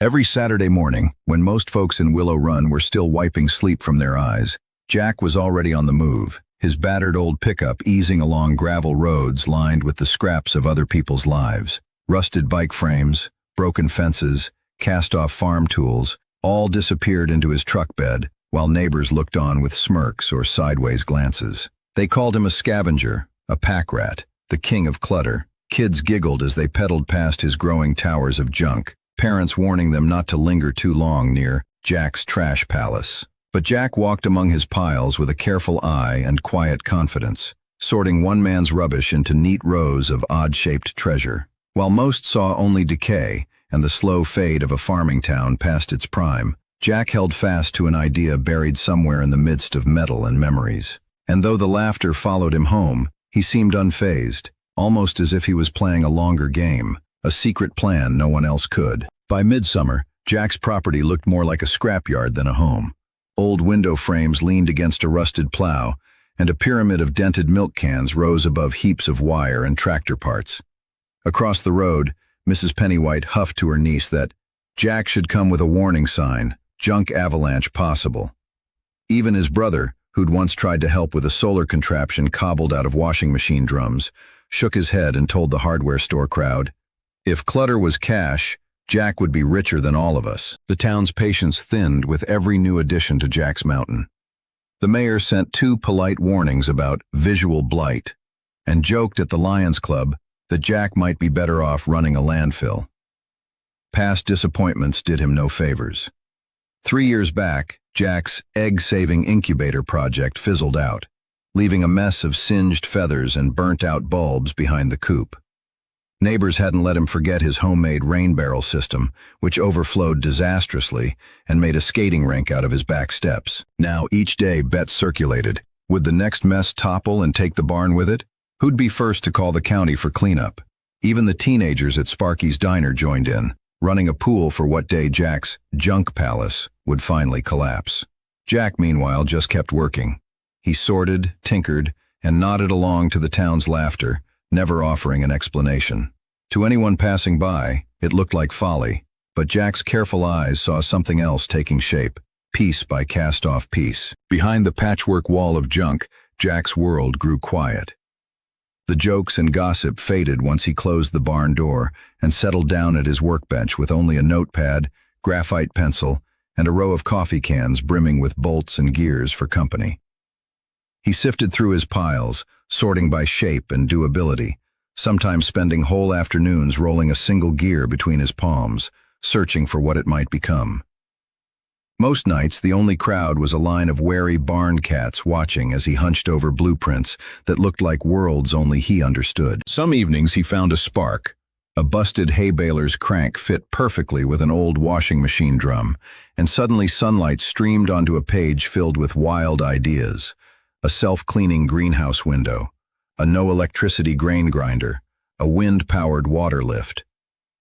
Every Saturday morning, when most folks in Willow Run were still wiping sleep from their eyes, Jack was already on the move, his battered old pickup easing along gravel roads lined with the scraps of other people's lives. Rusted bike frames, broken fences, cast-off farm tools, all disappeared into his truck bed, while neighbors looked on with smirks or sideways glances. They called him a scavenger, a pack rat, the king of clutter. Kids giggled as they pedaled past his growing towers of junk, parents warning them not to linger too long near Jack's trash palace. But Jack walked among his piles with a careful eye and quiet confidence, sorting one man's rubbish into neat rows of odd-shaped treasure. While most saw only decay and the slow fade of a farming town past its prime, Jack held fast to an idea buried somewhere in the midst of metal and memories. And though the laughter followed him home, he seemed unfazed, almost as if he was playing a longer game, a secret plan no one else could. By midsummer, Jack's property looked more like a scrapyard than a home. Old window frames leaned against a rusted plow, and a pyramid of dented milk cans rose above heaps of wire and tractor parts. Across the road, Mrs. Pennywhite huffed to her niece that Jack should come with a warning sign, junk avalanche possible. Even his brother, who'd once tried to help with a solar contraption cobbled out of washing machine drums, shook his head and told the hardware store crowd, "If clutter was cash, Jack would be richer than all of us." The town's patience thinned with every new addition to Jack's mountain. The mayor sent 2 polite warnings about visual blight and joked at the Lions Club that Jack might be better off running a landfill. Past disappointments did him no favors. 3 years back, Jack's egg-saving incubator project fizzled out, leaving a mess of singed feathers and burnt-out bulbs behind the coop. Neighbors hadn't let him forget his homemade rain barrel system, which overflowed disastrously and made a skating rink out of his back steps. Now each day bets circulated. Would the next mess topple and take the barn with it? Who'd be first to call the county for cleanup? Even the teenagers at Sparky's Diner joined in, running a pool for what day Jack's junk palace would finally collapse. Jack, meanwhile, just kept working. He sorted, tinkered, and nodded along to the town's laughter, never offering an explanation. To anyone passing by, it looked like folly, but Jack's careful eyes saw something else taking shape, piece by cast-off piece. Behind the patchwork wall of junk, Jack's world grew quiet. The jokes and gossip faded once he closed the barn door and settled down at his workbench with only a notepad, graphite pencil, and a row of coffee cans brimming with bolts and gears for company. He sifted through his piles, sorting by shape and durability, sometimes spending whole afternoons rolling a single gear between his palms, searching for what it might become. Most nights, the only crowd was a line of wary barn cats watching as he hunched over blueprints that looked like worlds only he understood. Some evenings he found a spark. A busted hay baler's crank fit perfectly with an old washing machine drum, and suddenly sunlight streamed onto a page filled with wild ideas. A self-cleaning greenhouse window, a no-electricity grain grinder, a wind-powered water lift.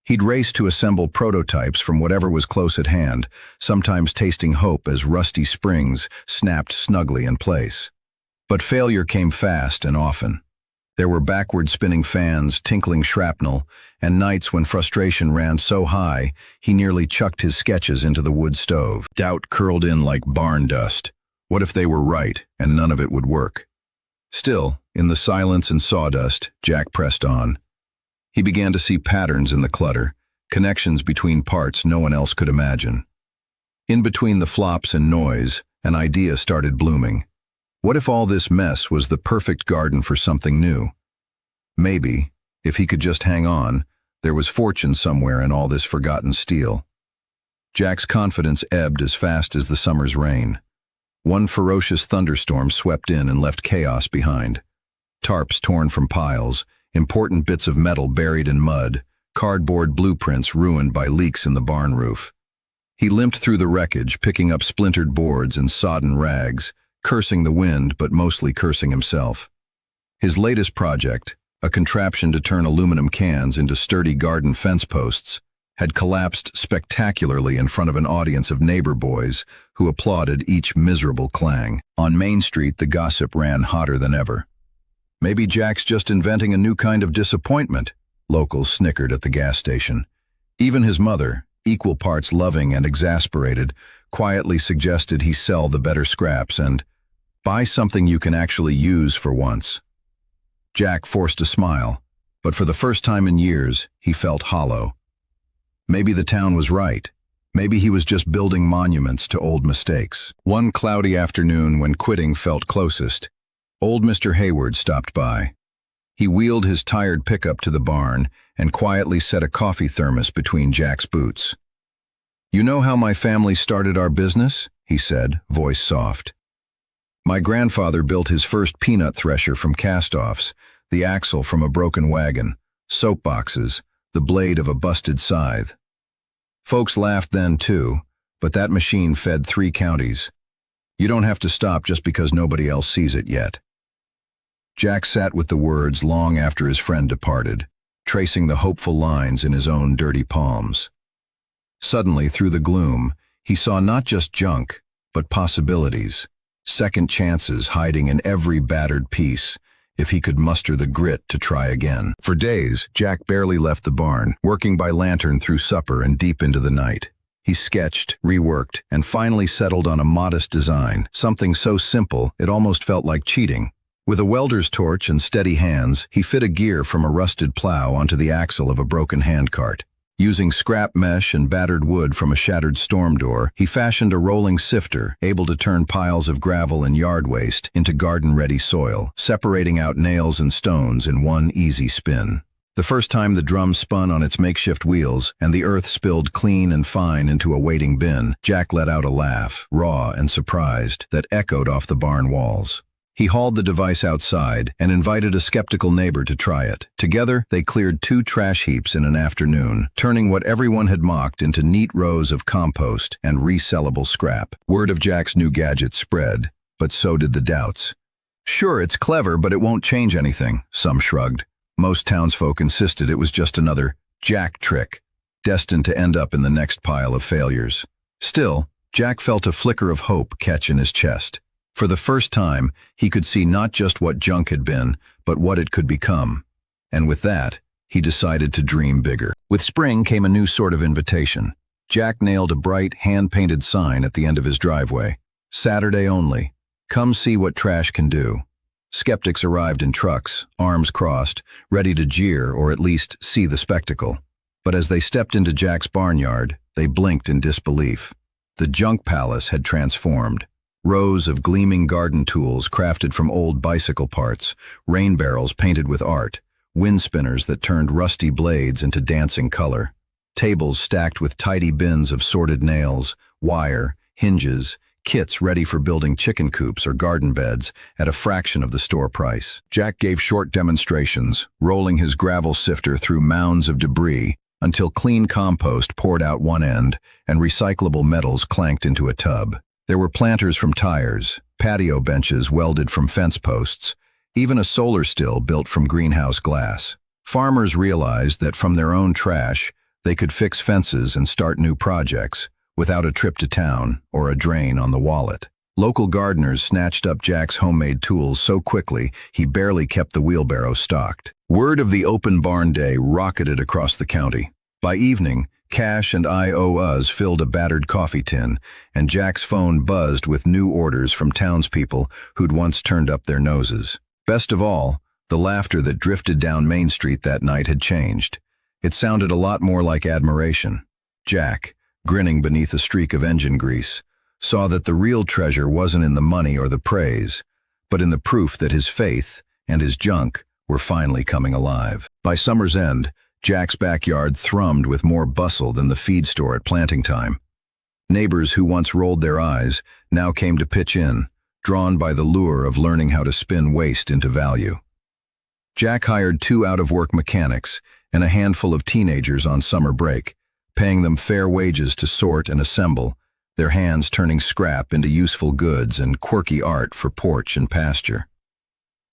He'd race to assemble prototypes from whatever was close at hand, sometimes tasting hope as rusty springs snapped snugly in place. But failure came fast and often. There were backward-spinning fans, tinkling shrapnel, and nights when frustration ran so high he nearly chucked his sketches into the wood stove. Doubt curled in like barn dust. What if they were right, and none of it would work? Still, in the silence and sawdust, Jack pressed on. He began to see patterns in the clutter, connections between parts no one else could imagine. In between the flops and noise, an idea started blooming. What if all this mess was the perfect garden for something new? Maybe, if he could just hang on, there was fortune somewhere in all this forgotten steel. Jack's confidence ebbed as fast as the summer's rain. One ferocious thunderstorm swept in and left chaos behind. Tarps torn from piles, important bits of metal buried in mud, cardboard blueprints ruined by leaks in the barn roof. He limped through the wreckage, picking up splintered boards and sodden rags, cursing the wind but mostly cursing himself. His latest project, a contraption to turn aluminum cans into sturdy garden fence posts, had collapsed spectacularly in front of an audience of neighbor boys who applauded each miserable clang. On Main Street, the gossip ran hotter than ever. Maybe Jack's just inventing a new kind of disappointment, locals snickered at the gas station. Even his mother, equal parts loving and exasperated, quietly suggested he sell the better scraps and buy something you can actually use for once. Jack forced a smile, but for the first time in years, he felt hollow. Maybe the town was right. Maybe he was just building monuments to old mistakes. One cloudy afternoon when quitting felt closest, old Mr. Hayward stopped by. He wheeled his tired pickup to the barn and quietly set a coffee thermos between Jack's boots. "You know how my family started our business?" he said, voice soft. "My grandfather built his first peanut thresher from cast-offs, the axle from a broken wagon, soap boxes, the blade of a busted scythe. Folks laughed then too, but that machine fed 3 counties. You don't have to stop just because nobody else sees it yet." Jack sat with the words long after his friend departed, tracing the hopeful lines in his own dirty palms. Suddenly, through the gloom, he saw not just junk, but possibilities, second chances hiding in every battered piece, if he could muster the grit to try again. For days, Jack barely left the barn, working by lantern through supper and deep into the night. He sketched, reworked, and finally settled on a modest design, something so simple it almost felt like cheating. With a welder's torch and steady hands, he fit a gear from a rusted plow onto the axle of a broken handcart. Using scrap mesh and battered wood from a shattered storm door, he fashioned a rolling sifter, able to turn piles of gravel and yard waste into garden-ready soil, separating out nails and stones in one easy spin. The first time the drum spun on its makeshift wheels and the earth spilled clean and fine into a waiting bin, Jack let out a laugh, raw and surprised, that echoed off the barn walls. He hauled the device outside and invited a skeptical neighbor to try it. Together, they cleared 2 trash heaps in an afternoon, turning what everyone had mocked into neat rows of compost and resellable scrap. Word of Jack's new gadget spread, but so did the doubts. "Sure, it's clever, but it won't change anything," some shrugged. Most townsfolk insisted it was just another Jack trick, destined to end up in the next pile of failures. Still, Jack felt a flicker of hope catch in his chest. For the first time, he could see not just what junk had been, but what it could become. And with that, he decided to dream bigger. With spring came a new sort of invitation. Jack nailed a bright, hand-painted sign at the end of his driveway. "Saturday only. Come see what trash can do." Skeptics arrived in trucks, arms crossed, ready to jeer or at least see the spectacle. But as they stepped into Jack's barnyard, they blinked in disbelief. The junk palace had transformed. Rows of gleaming garden tools crafted from old bicycle parts, rain barrels painted with art, wind spinners that turned rusty blades into dancing color, tables stacked with tidy bins of sorted nails, wire, hinges, kits ready for building chicken coops or garden beds at a fraction of the store price. Jack gave short demonstrations, rolling his gravel sifter through mounds of debris until clean compost poured out one end and recyclable metals clanked into a tub. There were planters from tires, patio benches welded from fence posts, even a solar still built from greenhouse glass. Farmers realized that from their own trash, they could fix fences and start new projects without a trip to town or a drain on the wallet. Local gardeners snatched up Jack's homemade tools so quickly he barely kept the wheelbarrow stocked. Word of the open barn day rocketed across the county. By evening, cash and IOUs filled a battered coffee tin, and Jack's phone buzzed with new orders from townspeople who'd once turned up their noses. Best of all, the laughter that drifted down Main Street that night had changed. It sounded a lot more like admiration. Jack, grinning beneath a streak of engine grease, saw that the real treasure wasn't in the money or the praise, but in the proof that his faith and his junk were finally coming alive. By summer's end, Jack's backyard thrummed with more bustle than the feed store at planting time. Neighbors who once rolled their eyes now came to pitch in, drawn by the lure of learning how to spin waste into value. Jack hired 2 out-of-work mechanics and a handful of teenagers on summer break, paying them fair wages to sort and assemble, their hands turning scrap into useful goods and quirky art for porch and pasture.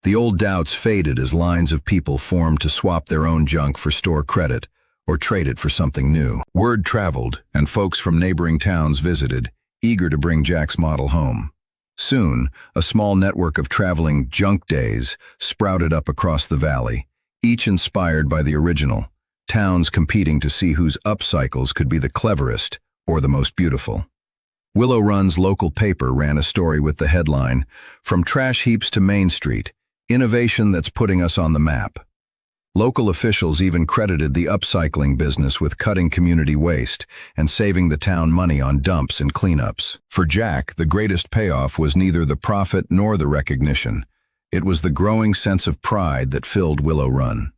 The old doubts faded as lines of people formed to swap their own junk for store credit or trade it for something new. Word traveled, and folks from neighboring towns visited, eager to bring Jack's model home. Soon, a small network of traveling junk days sprouted up across the valley, each inspired by the original, towns competing to see whose upcycles could be the cleverest or the most beautiful. Willow Run's local paper ran a story with the headline, "From Trash Heaps to Main Street, Innovation That's Putting Us on the Map." Local officials even credited the upcycling business with cutting community waste and saving the town money on dumps and cleanups. For Jack, the greatest payoff was neither the profit nor the recognition. It was the growing sense of pride that filled Willow Run.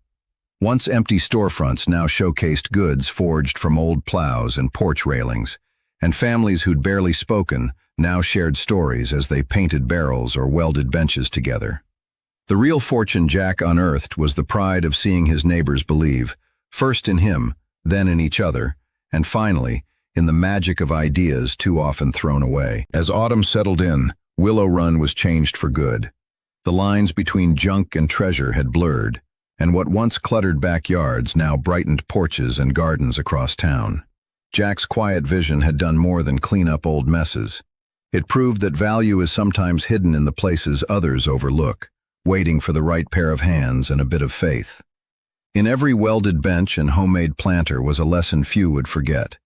Once empty storefronts now showcased goods forged from old plows and porch railings, and families who'd barely spoken now shared stories as they painted barrels or welded benches together. The real fortune Jack unearthed was the pride of seeing his neighbors believe, first in him, then in each other, and finally, in the magic of ideas too often thrown away. As autumn settled in, Willow Run was changed for good. The lines between junk and treasure had blurred, and what once cluttered backyards now brightened porches and gardens across town. Jack's quiet vision had done more than clean up old messes. It proved that value is sometimes hidden in the places others overlook, waiting for the right pair of hands and a bit of faith. In every welded bench and homemade planter was a lesson few would forget.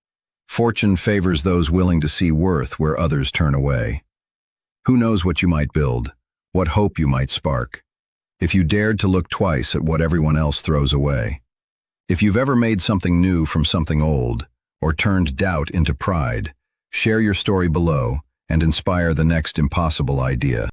Fortune favors those willing to see worth where others turn away. Who knows what you might build, what hope you might spark, if you dared to look twice at what everyone else throws away. If you've ever made something new from something old, or turned doubt into pride, share your story below and inspire the next impossible idea.